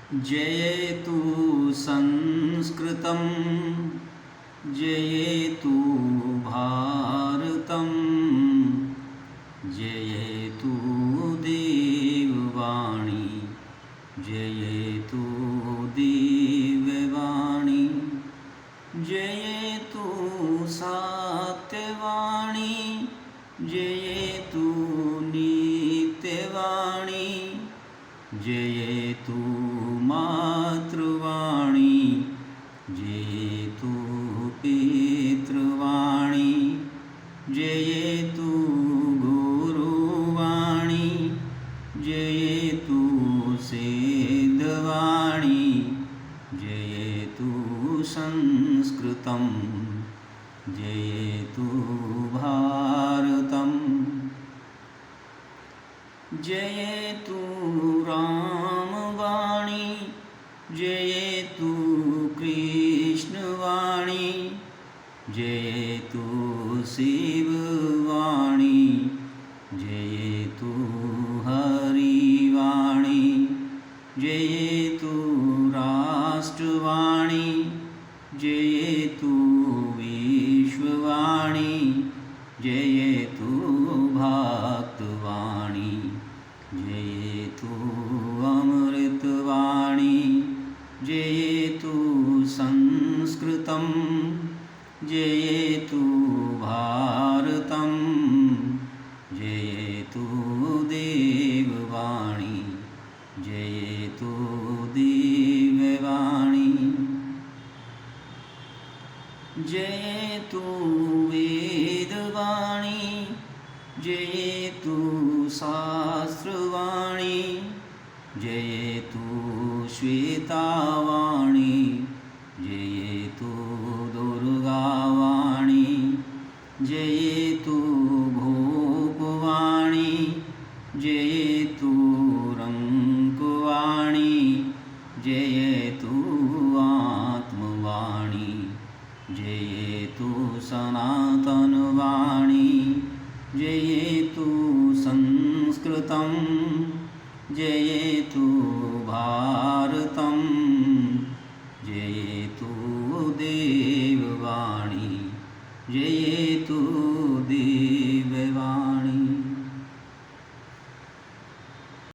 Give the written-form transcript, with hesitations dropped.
जयतु संस्कृतं जयतु भारतं जयतु देववाणी जयतु दिव्यवाणी जयतु सत्यवाणी जयतु नित्यवाणी जयतु मातृवाणी जयतु पितृवाणी जयतु गुरुवाणी जयतु सिद्धवाणी जयतु संस्कृतं जयतु भारतं जयतु रामवाणी जयतु कृष्णवाणी जयतु शिववाणी जयतु हरिवाणी जयतु राष्ट्रवाणी जयतु विश्ववाणी जयतु भक्तवाणी जयतु अमृतवाणी जयतु संस्कृतं जयतु भारतं जयतु देववाणी जयतु दिव्यवाणी जयतु वेदवाणी जयतु शास्त्रवाणी जयतु श्वेतावाणी जयतु दुर्गावाणी जयतु भोगवाणी जयतु रङ्गवाणी जयतु आत्मवाणी जयतु सनातनवाणी जयतु संस्कृतं जयतु भारतं